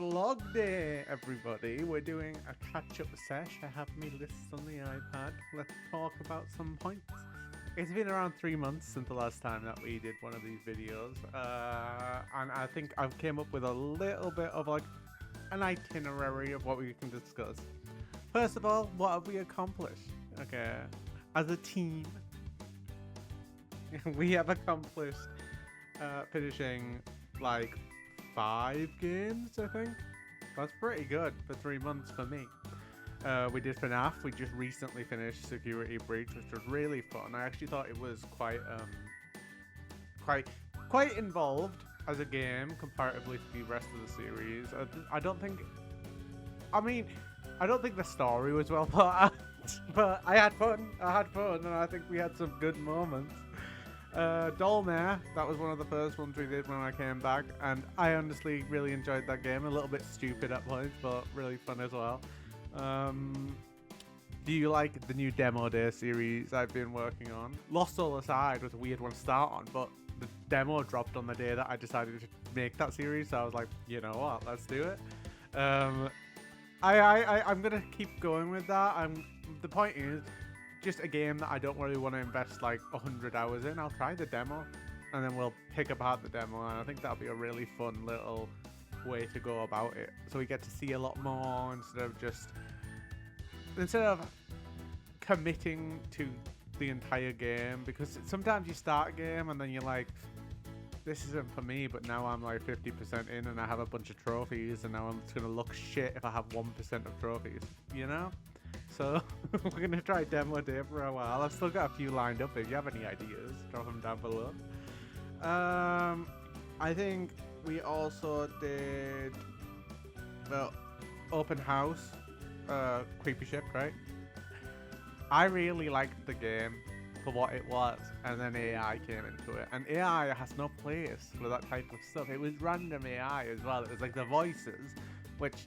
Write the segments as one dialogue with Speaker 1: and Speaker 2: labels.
Speaker 1: vlog day, everybody. We're doing a catch-up sesh. I have me lists on the iPad. Let's talk about some points. It's been around 3 months since the last time that we did one of these videos, and I think I've came up with a little bit of like an itinerary of what we can discuss. First of all, what have we accomplished? Okay, as a team, we have accomplished finishing like 5 games, I think. That's pretty good for 3 months for me. We did FNAF. We just recently finished Security Breach, which was really fun. I actually thought it was quite involved as a game comparatively to the rest of the series. I don't think the story was well thought out, but I had fun, and I think we had some good moments. Dolmare, that was one of the first ones we did when I came back, and I honestly really enjoyed that game. A little bit stupid at points, but really fun as well. Do you like the new Demo Day series I've been working on? Lost Soul Aside was a weird one to start on, but the demo dropped on the day that I decided to make that series, so I was like, you know what, let's do it. I'm gonna keep going with that. The point is, just a game that I don't really want to invest like 100 hours in. I'll try the demo, and then we'll pick apart the demo, and I think that'll be a really fun little way to go about it. So we get to see a lot more instead of committing to the entire game, because sometimes you start a game and then you're like, this isn't for me, but now I'm like 50% in and I have a bunch of trophies, and now I'm just gonna look shit if I have 1% of trophies, you know? So we're gonna try Demo Day for a while. I've still got a few lined up. If you have any ideas, drop them down below. I think we also did Open House, Creepy Ship, right? I really liked the game for what it was, and then AI came into it, and AI has no place for that type of stuff. It was random AI as well. It was like the voices, which,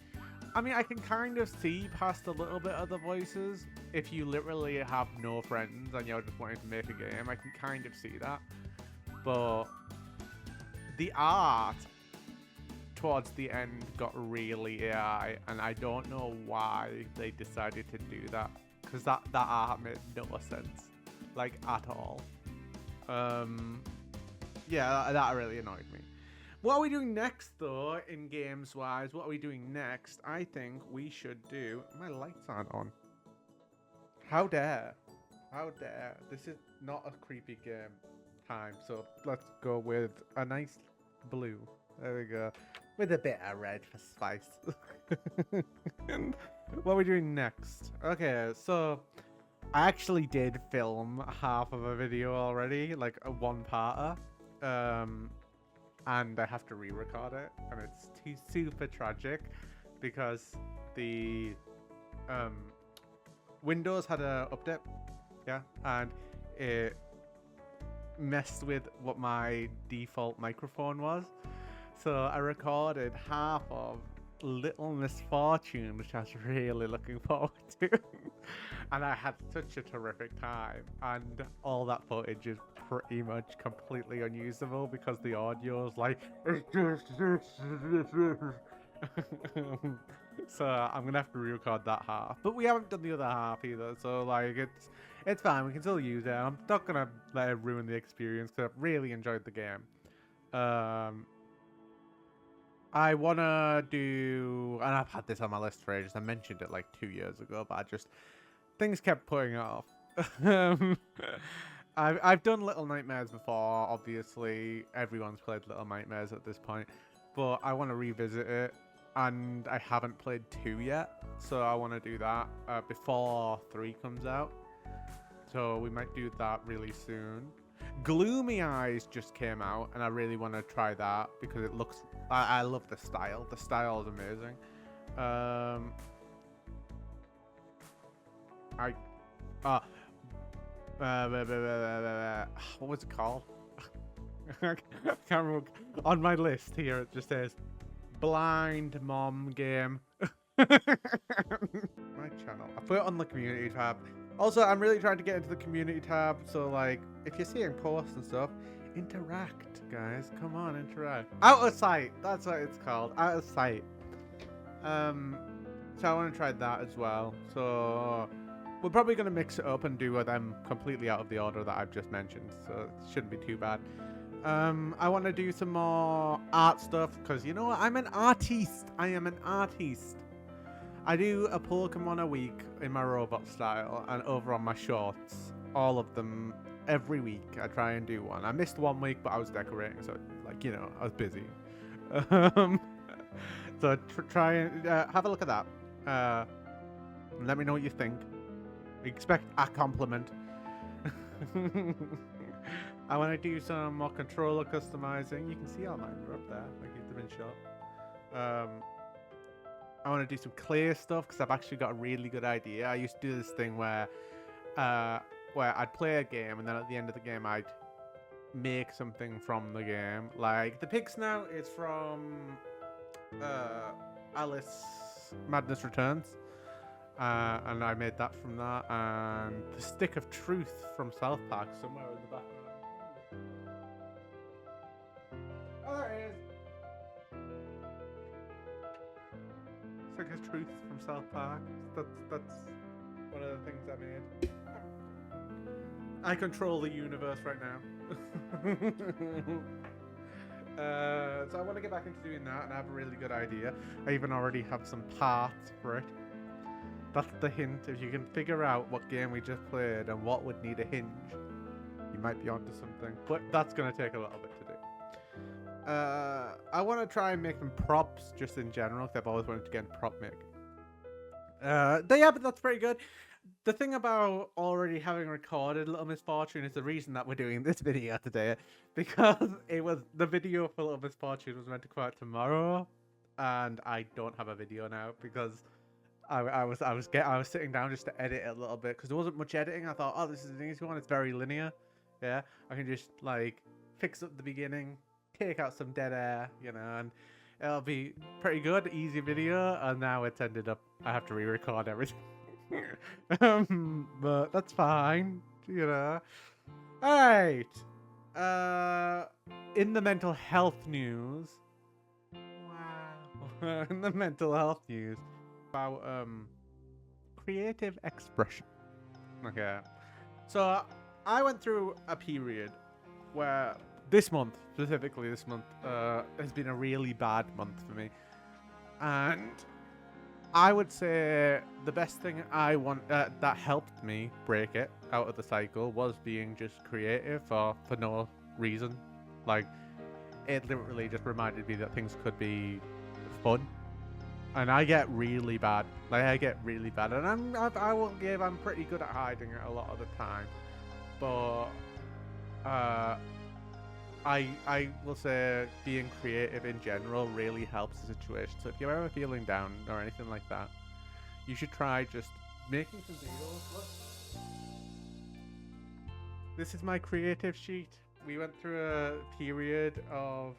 Speaker 1: I mean, I can kind of see past a little bit of the voices. If you literally have no friends and you're just wanting to make a game, I can kind of see that. But the art towards the end got really AI, and I don't know why they decided to do that, because that art made no sense, like, at all. Yeah, that really annoyed me. What are we doing next, though, in games-wise? What are we doing next? I think we should do... My lights aren't on. How dare? How dare? This is not a creepy game time, so let's go with a nice blue. There we go. With a bit of red for spice. What are we doing next? Okay, so... I actually did film half of a video already, like a one-parter. And I have to re-record it, and it's super tragic because the Windows had a update, yeah, and it messed with what my default microphone was. So I recorded half of Little Misfortune, which I was really looking forward to. And I had such a terrific time, and all that footage is pretty much completely unusable because the audio is like so I'm gonna have to re-record that half, but we haven't done the other half either, so like it's fine, we can still use it. I'm not gonna let it ruin the experience because I've really enjoyed the game. I wanna do, and I've had this on my list for ages, I mentioned it like 2 years ago, but things kept putting it off. I've done Little Nightmares before, obviously. Everyone's played Little Nightmares at this point. But I want to revisit it, and I haven't played 2 yet. So I want to do that before 3 comes out. So we might do that really soon. Gloomy Eyes just came out, and I really want to try that because it looks... I love the style. The style is amazing. What was it called? I can't remember. On my list here, it just says Blind Mom Game. My channel. I put it on the community tab. Also, I'm really trying to get into the community tab, so like, if you're seeing posts and stuff, interact, guys. Come on, interact. Out of sight. That's what it's called. Out of sight. So I want to try that as well. So we're probably going to mix it up and do them completely out of the order that I've just mentioned. So it shouldn't be too bad. I want to do some more art stuff because, you know what? I'm an artiste. I am an artiste. I do a Pokemon a week in my robot style and over on my shorts. All of them every week. I try and do one. I missed 1 week, but I was decorating. So, like, you know, I was busy. So try and have a look at that. Let me know what you think. Expect a compliment. I want to do some more controller customizing. You can see all mine are up there. I keep them in shot. I want to do some clear stuff because I've actually got a really good idea. I used to do this thing where I'd play a game and then at the end of the game I'd make something from the game. Like the pig snout is from Alice Madness Returns. And I made that from that. And the Stick of Truth from South Park somewhere in the background. Oh, there it is. Stick of Truth from South Park. That's one of the things I made. I control the universe right now. So I want to get back into doing that, and I have a really good idea. I even already have some parts for it. That's the hint. If you can figure out what game we just played and what would need a hinge, you might be onto something. But that's going to take a little bit to do. I want to try and make them props just in general, because I've always wanted to get into prop making. Yeah, but that's pretty good. The thing about already having recorded Little Misfortune is the reason that we're doing this video today, because the video for Little Misfortune was meant to come out tomorrow, and I don't have a video now because I was sitting down just to edit it a little bit because there wasn't much editing. I thought, oh, this is an easy one. It's very linear. Yeah, I can just like fix up the beginning, take out some dead air, you know, and it'll be pretty good, easy video. And now it's ended up I have to re-record everything. But that's fine, you know. All right. In the mental health news. Wow. In the mental health news. About creative expression. Okay, so I went through a period where this month has been a really bad month for me, and I would say the best thing that helped me break it out of the cycle was being just creative for no reason. Like it literally just reminded me that things could be fun. And I get really bad. Like I get really bad, and I'm pretty good at hiding it a lot of the time. But I will say being creative in general really helps the situation. So if you're ever feeling down or anything like that, you should try just making some videos. Look. This is my creative sheet. We went through a period of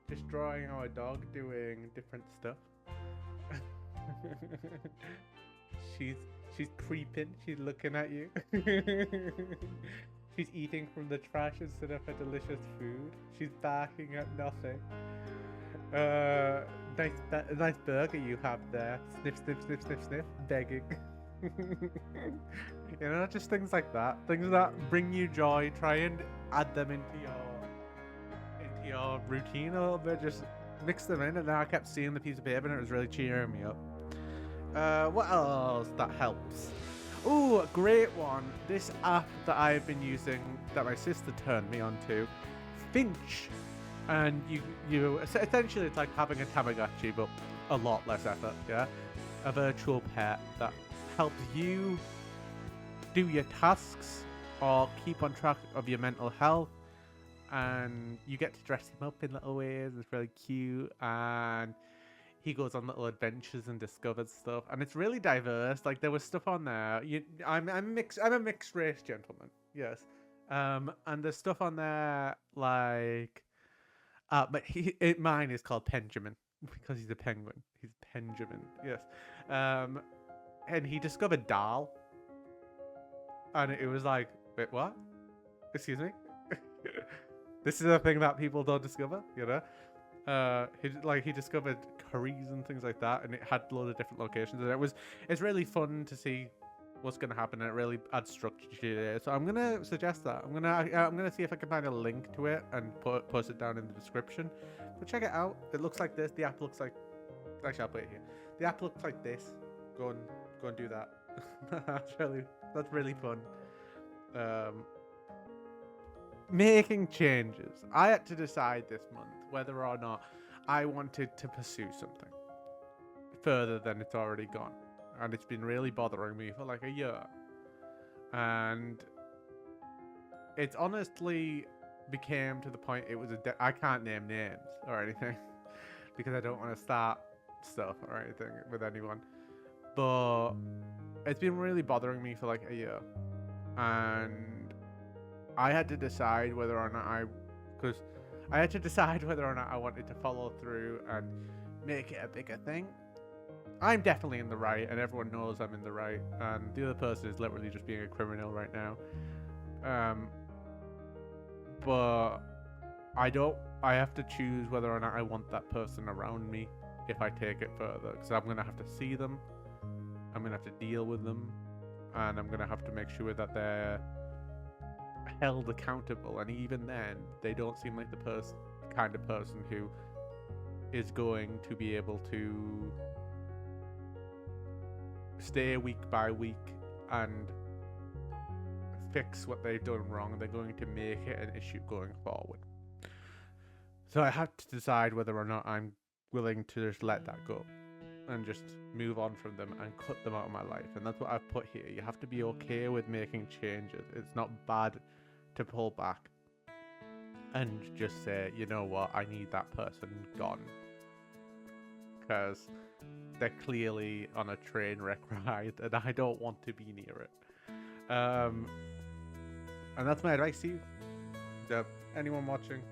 Speaker 1: just drawing our dog doing different stuff. She's creeping. She's looking at you. She's eating from the trash instead of her delicious food. She's barking at nothing. Nice burger you have there. Sniff, sniff, sniff, sniff, sniff. Begging. You know, just things like that. Things that bring you joy. Try and add them into your routine a little bit. Just mix them in, and then I kept seeing the piece of paper and it was really cheering me up. What else that helps? Ooh, a great one. This app that I've been using that my sister turned me onto, Finch. And you essentially it's like having a Tamagotchi but a lot less effort, yeah? A virtual pet that helps you do your tasks or keep on track of your mental health. And you get to dress him up in little ways. It's really cute, and he goes on little adventures and discovers stuff, and it's really diverse. Like there was stuff on there. I'm a mixed race gentleman, yes. And there's stuff on there like, but mine is called Benjamin because he's a penguin. He's Benjamin, yes. And he discovered Dahl, and it was like, wait, what? Excuse me. This is a thing that people don't discover, you know? He discovered curries and things like that, and it had a load of different locations, and it's really fun to see what's gonna happen, and it really adds structure to it. So I'm gonna suggest that. I'm gonna see if I can find a link to it and post it down in the description. But check it out. It looks like this. The app looks like. Actually, I'll put it here. The app looks like this. Go and do that. That's really fun. Making changes. I had to decide this month whether or not I wanted to pursue something further than it's already gone. And it's been really bothering me for like a year. And it's honestly became to the point it was I can't name names or anything because I don't want to start stuff or anything with anyone. But it's been really bothering me for like a year. And I had to decide whether or not I wanted to follow through and make it a bigger thing. I'm definitely in the right, and everyone knows I'm in the right, and the other person is literally just being a criminal right now. But I have to choose whether or not I want that person around me if I take it further, because I'm going to have to see them, I'm going to have to deal with them, and I'm going to have to make sure that they're held accountable, and even then, they don't seem like the kind of person who is going to be able to stay week by week and fix what they've done wrong. They're going to make it an issue going forward. So I have to decide whether or not I'm willing to just let that go and just move on from them and cut them out of my life. And that's what I've put here. You have to be okay with making changes. It's not bad to pull back and just say, you know what, I need that person gone, because they're clearly on a train wreck ride and I don't want to be near it. And that's my advice to you, anyone watching,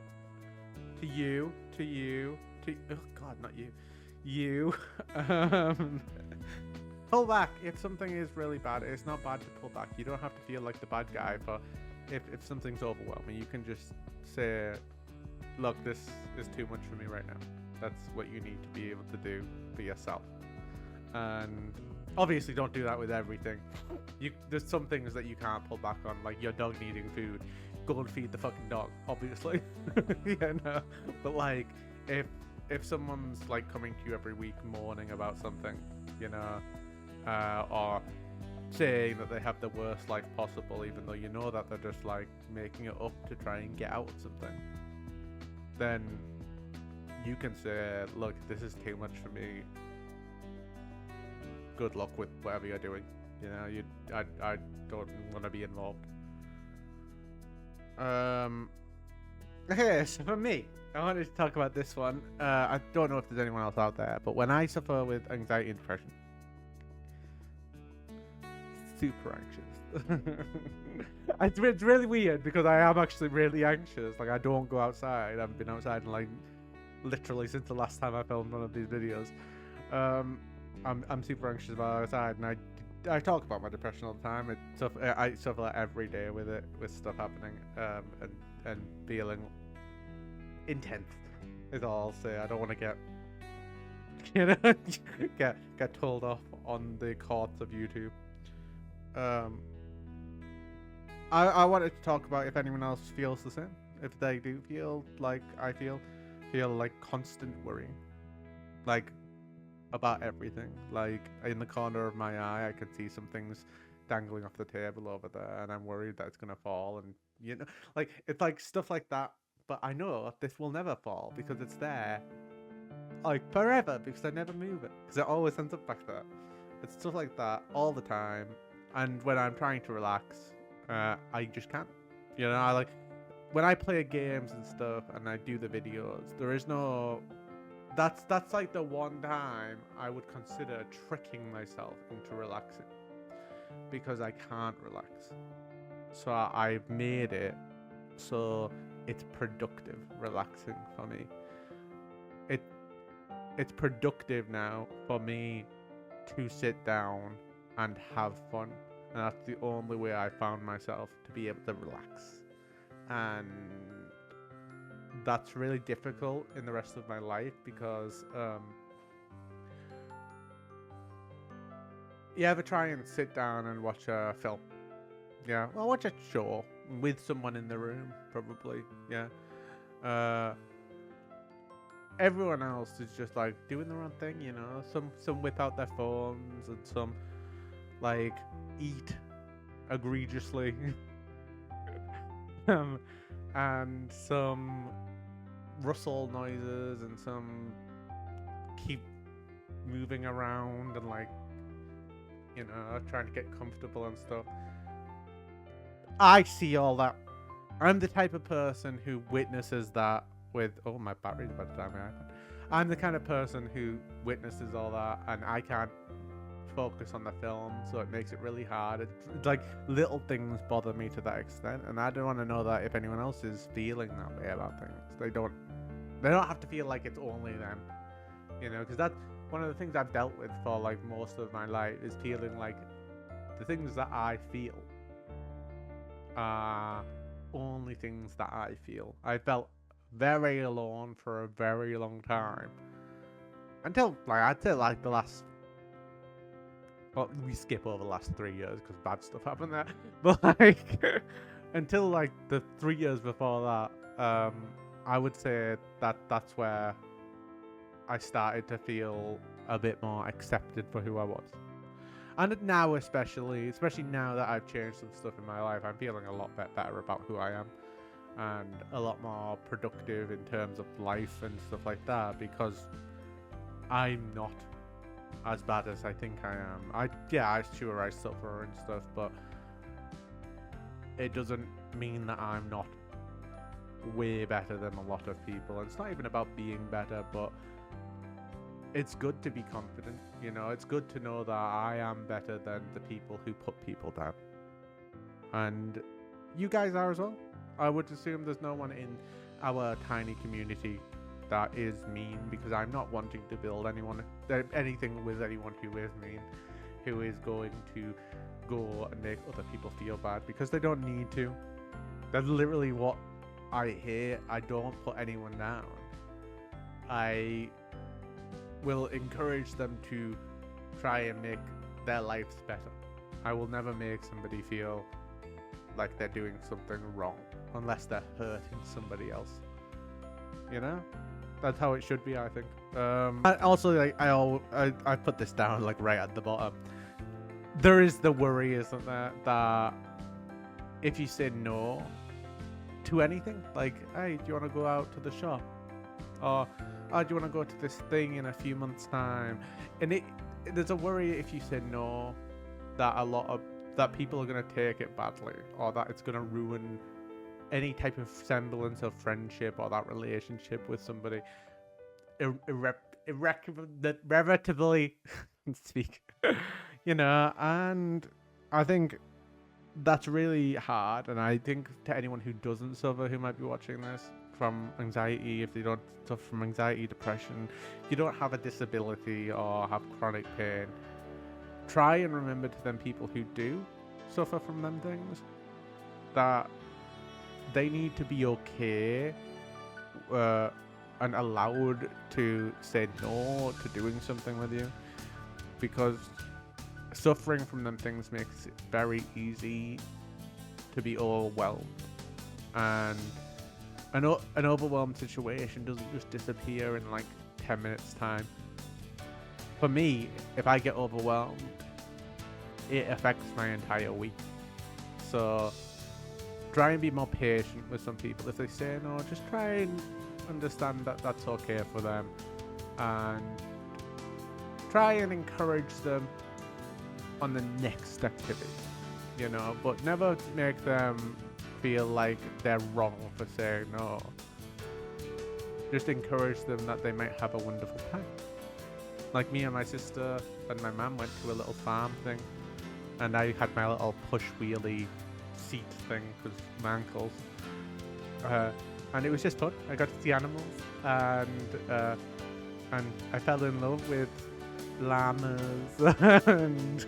Speaker 1: to oh god, not you, pull back. If something is really bad, it's not bad to pull back. You don't have to feel like the bad guy for if something's overwhelming. You can just say, look, this is too much for me right now. That's what you need to be able to do for yourself. And obviously don't do that with everything. There's some things that you can't pull back on, like your dog needing food. Go and feed the fucking dog, obviously. Yeah, no. But like, if someone's like coming to you every week mourning about something, you know, or saying that they have the worst life possible, even though you know that they're just like making it up to try and get out of something, then you can say, look, this is too much for me. Good luck with whatever you're doing. You know, I don't want to be involved. Okay, so for me, I wanted to talk about this one. I don't know if there's anyone else out there, but when I suffer with anxiety and depression, super anxious. It's really weird because I am actually really anxious. Like, I don't go outside. I haven't been outside in like literally since the last time I filmed one of these videos. I'm super anxious about outside, and I talk about my depression all the time. I suffer like every day with it, with stuff happening, and feeling intense is all I'll say. I don't want to get, you know, get told off on the courts of YouTube. I wanted to talk about if anyone else feels the same. If they do feel like I feel like constant worrying, like about everything. Like in the corner of my eye, I can see some things dangling off the table over there, and I'm worried that it's gonna fall. And you know, like it's like stuff like that. But I know this will never fall because it's there, like forever, because I never move it, because it always ends up back there. It's stuff like that all the time. And when I'm trying to relax, I just can't. You know, I like when I play games and stuff, and I do the videos. There is no. That's like the one time I would consider tricking myself into relaxing, because I can't relax. So I've made it so it's productive relaxing for me. It's productive now for me to sit down and have fun, and that's the only way I found myself to be able to relax. And that's really difficult in the rest of my life because you ever try and sit down and watch a film? Yeah, well, watch a show with someone in the room, probably. Yeah. Uh, everyone else is just like doing their own thing, you know. Some whip out their phones and some like eat egregiously, and some rustle noises and some keep moving around and like, you know, trying to get comfortable and stuff. I see all that. I'm the type of person who witnesses that with... Oh, my battery's about to die on my iPad. I'm the kind of person who witnesses all that, and I can't focus on the film, so it makes it really hard. It's like little things bother me to that extent, and I don't want to know that if anyone else is feeling that way about things. They don't have to feel like it's only them, you know, because that's one of the things I've dealt with for like most of my life, is feeling like the things that I feel are only things that I feel. I felt very alone for a very long time, until like I'd say like the last... Well, we skip over the last 3 years because bad stuff happened there. But like until like the 3 years before that, I would say that that's where I started to feel a bit more accepted for who I was. And now especially now that I've changed some stuff in my life, I'm feeling a lot better about who I am, and a lot more productive in terms of life and stuff like that, because I'm not as bad as I think I am. I suffer and stuff, but it doesn't mean that I'm not way better than a lot of people. And it's not even about being better, but it's good to be confident, you know. It's good to know that I am better than the people who put people down. And you guys are as well. I would assume there's no one in our tiny community that is mean, because I'm not wanting to build anything with anyone who is mean, who is going to go and make other people feel bad, because they don't need to. That's literally what I hate. I don't put anyone down. I will encourage them to try and make their lives better. I will never make somebody feel like they're doing something wrong unless they're hurting somebody else, you know. That's how it should be, I think. Also, like, I put this down like right at the bottom. There is the worry, isn't there, that if you say no to anything, like, hey, do you want to go out to the shop, or oh, do you want to go to this thing in a few months' time? And there's a worry if you say no that people are gonna take it badly, or that it's gonna ruin any type of semblance of friendship or that relationship with somebody irreparably speak, you know. And I think that's really hard, and I think to anyone who doesn't suffer, who might be watching this, from anxiety, if they don't suffer from anxiety, depression, if you don't have a disability or have chronic pain, try and remember to them people who do suffer from them things, that they need to be okay and allowed to say no to doing something with you, because suffering from them things makes it very easy to be overwhelmed, and an overwhelmed situation doesn't just disappear in like 10 minutes time. For me, if I get overwhelmed, it affects my entire week. So try and be more patient with some people. If they say no, just try and understand that that's okay for them, and try and encourage them on the next activity, you know, but never make them feel like they're wrong for saying no. Just encourage them that they might have a wonderful time. Like me and my sister and my mum went to a little farm thing, and I had my little push wheelie seat thing because my ankles, and it was just fun. I got to see animals, and I fell in love with llamas and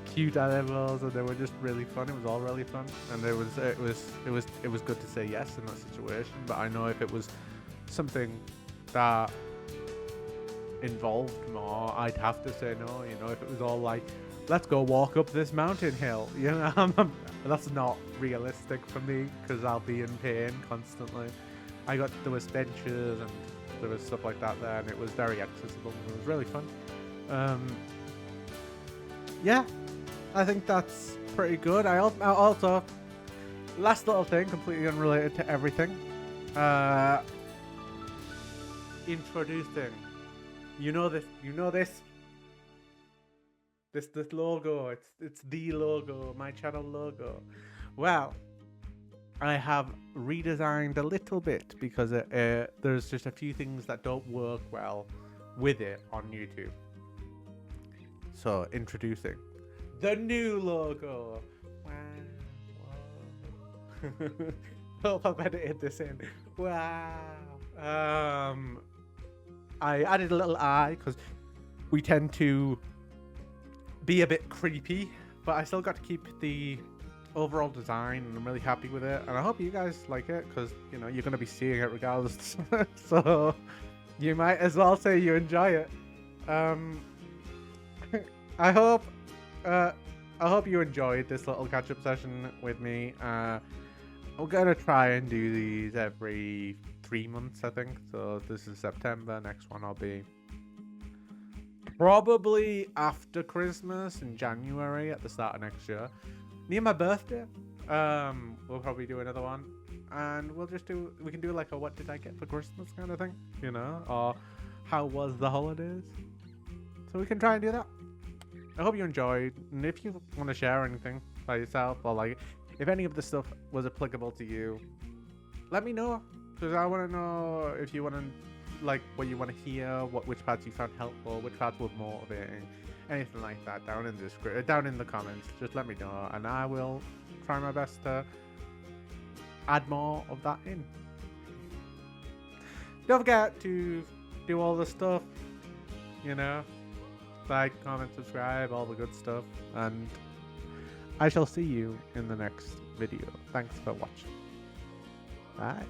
Speaker 1: cute animals, and they were just really fun. It was all really fun, and it was good to say yes in that situation. But I know if it was something that involved more, I'd have to say no. You know, if it was all like, let's go walk up this mountain hill, you know, that's not realistic for me because I'll be in pain constantly. There was benches and there was stuff like that there, and it was very accessible. It was really fun. Yeah, I think that's pretty good. I also, last little thing, completely unrelated to everything. Introducing. You know this. This logo. It's the logo, my channel logo. Well, I have redesigned a little bit because there's just a few things that don't work well with it on YouTube. So, introducing the new logo. Wow. Hope I've edited this in. Wow. I added a little eye because we tend to be a bit creepy, but I still got to keep the overall design, and I'm really happy with it. And I hope you guys like it because, you know, you're going to be seeing it regardless. So you might as well say you enjoy it. I hope you enjoyed this little catch-up session with me. I'm gonna try and do these every 3 months, I think. So this is September. Next one I'll be probably after Christmas in January at the start of next year. Near my birthday, we'll probably do another one, and we can do like a what did I get for Christmas kind of thing, you know, or how was the holidays. So we can try and do that. I hope you enjoyed, and if you want to share anything by yourself, or like if any of the stuff was applicable to you, let me know, because I want to know if you want to, like, what you want to hear, which parts you found helpful, which parts were motivating, anything like that down in the comments. Just let me know, and I will try my best to add more of that in. Don't forget to do all the stuff, you know, like, comment, subscribe, all the good stuff, and I shall see you in the next video. Thanks for watching. Bye.